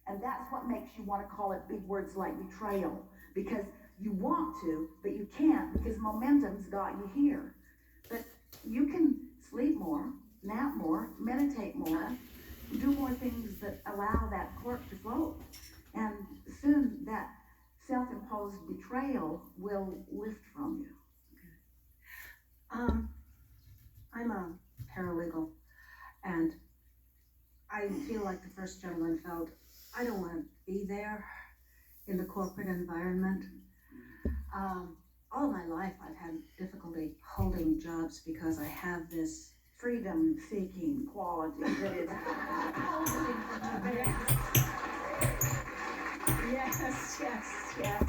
And that's what makes you want to call it big words like betrayal, because you want to, but you can't because momentum's got you here. But you can sleep more, nap more, meditate more, do more things that allow that cork to float. And soon that self-imposed betrayal will lift from you. I'm a paralegal, and I feel like the first gentleman felt, I don't want to be there in the corporate environment. All my life I've had difficulty holding jobs because I have this freedom-seeking quality that is holding from the Yes.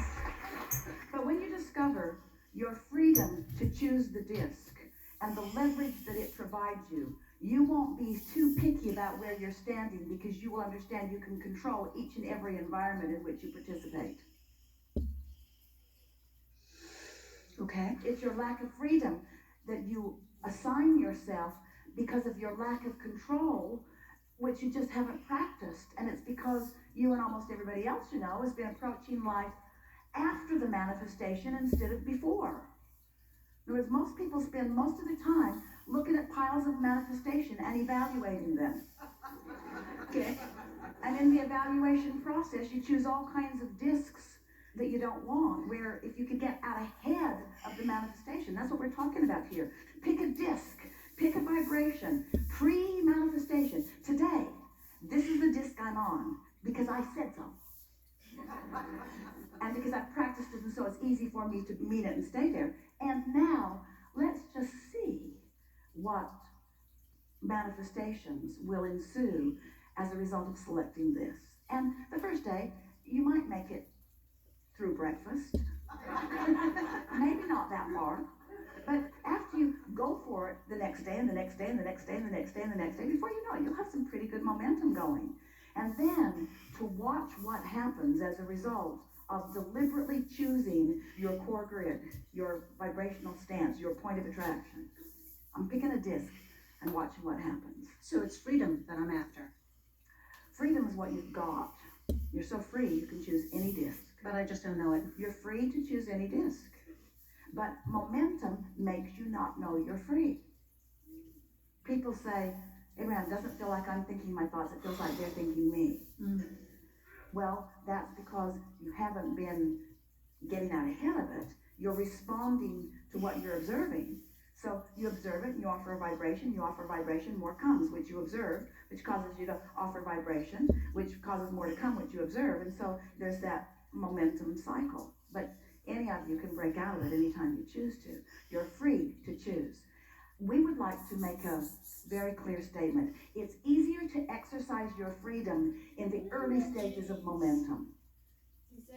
But when you discover your freedom to choose the disc and the leverage that it provides you, you won't be too picky about where you're standing because you will understand you can control each and every environment in which you participate. Okay. It's your lack of freedom that you assign yourself because of your lack of control, which you just haven't practiced. And it's because you and almost everybody else you know has been approaching life after the manifestation instead of before. In other words, most people spend most of the time looking at piles of manifestation and evaluating them. Okay? And in the evaluation process, you choose all kinds of discs that you don't want, where if you could get out ahead of the manifestation, that's what we're talking about here. Pick a disc, pick a vibration, pre-manifestation. Today, this is the disc I'm on because I said so. And because I've practiced it, and so it's easy for me to mean it and stay there. And now, let's just see what manifestations will ensue as a result of selecting this. And the first day, you might make it through breakfast. Maybe not that far. But after you go for it the next day and the next day and the next day and the next day and the next day, before you know it, you'll have some pretty good momentum going. And then to watch what happens as a result of deliberately choosing your core grid, your vibrational stance, your point of attraction. I'm picking a disc and watching what happens. So it's freedom that I'm after. Freedom is what you've got. You're so free you can choose any disc. But I just don't know it. You're free to choose any disc. But momentum makes you not know you're free. People say, Abraham, doesn't feel like I'm thinking my thoughts, it feels like they're thinking me. Well, that's because you haven't been getting out ahead of it. You're responding to what you're observing. So you observe it, and you offer a vibration, more comes, which you observed, which causes you to offer vibration, which causes more to come, which you observe. And so there's that momentum cycle. But any of you can break out of it anytime you choose to. You're free to choose. We would like to make a very clear statement. It's easier to exercise your freedom in the early stages of momentum.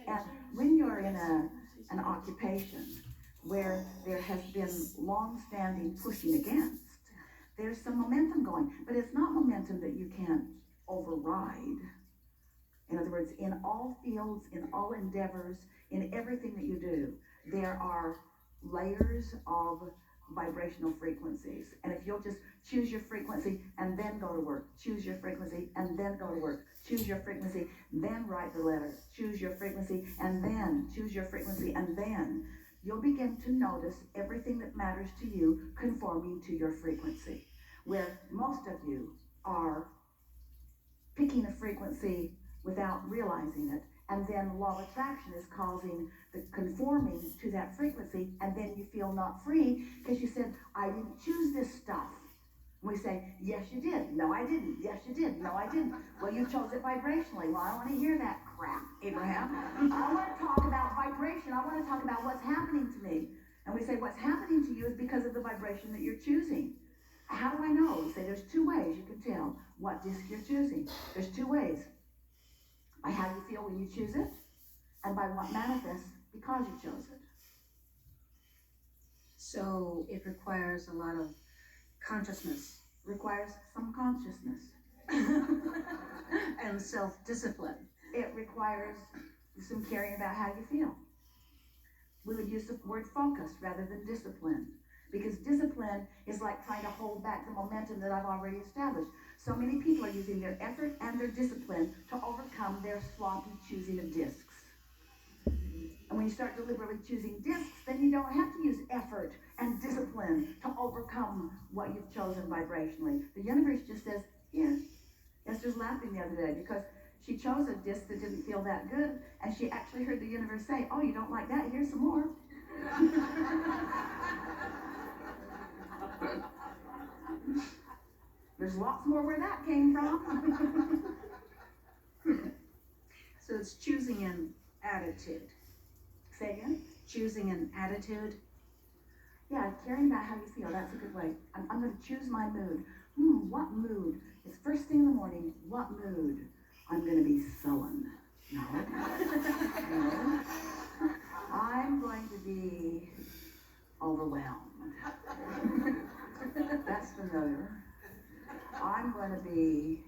And when you're in an occupation where there has been long-standing pushing against, there's some momentum going. But it's not momentum that you can't override. In other words, in all fields, in all endeavors, in everything that you do, there are layers of vibrational frequencies. And if you'll just choose your frequency and then go to work, choose your frequency and then go to work, choose your frequency, then write the letter, choose your frequency and then choose your frequency, and then you'll begin to notice everything that matters to you conforming to your frequency. Where most of you are picking a frequency without realizing it, and then law of attraction is causing the conforming to that frequency, and then you feel not free because you said, I didn't choose this stuff. And we say, yes you did. No I didn't. Yes you did. No I didn't. Well, you chose it vibrationally. Well, I don't want to hear that crap, Abraham. I want to talk about vibration. I want to talk about what's happening to me. And we say, what's happening to you is because of the vibration that you're choosing. How do I know? We say there's two ways you can tell what disc you're choosing. There's two ways. By how you feel when you choose it, and by what manifests because you chose it. So it requires a lot of consciousness. Requires some consciousness. And self-discipline. It requires some caring about how you feel. We would use the word focus rather than discipline. Because discipline is like trying to hold back the momentum that I've already established. So many people are using their effort and their discipline to overcome their sloppy choosing of discs. And when you start deliberately choosing discs, then you don't have to use effort and discipline to overcome what you've chosen vibrationally. The universe just says, here. Esther's laughing the other day because she chose a disc that didn't feel that good, and she actually heard the universe say, oh, you don't like that? Here's some more. There's lots more where that came from. So it's choosing an attitude. Say again? Choosing an attitude. Yeah, caring about how you feel. That's a good way. I'm going to choose my mood. What mood? It's first thing in the morning. What mood? I'm going to be sullen. No. No. I'm going to be overwhelmed. That's familiar. I'm going to be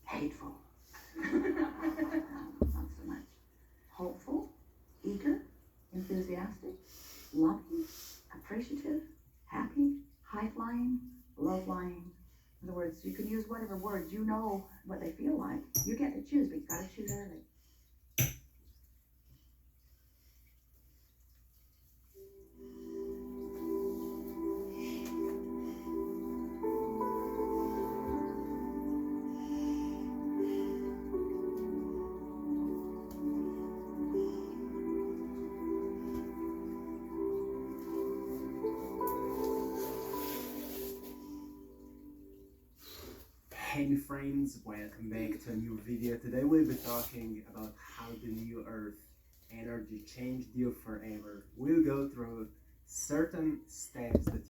hateful. Not so much. Hopeful, eager, enthusiastic, loving, appreciative, happy, high-flying, low-flying. In other words, you can use whatever words you know what they feel like. You get to choose, but you got to choose early. Hey friends, welcome back to a new video. Today we'll be talking about how the new earth energy changed you forever. We'll go through certain steps that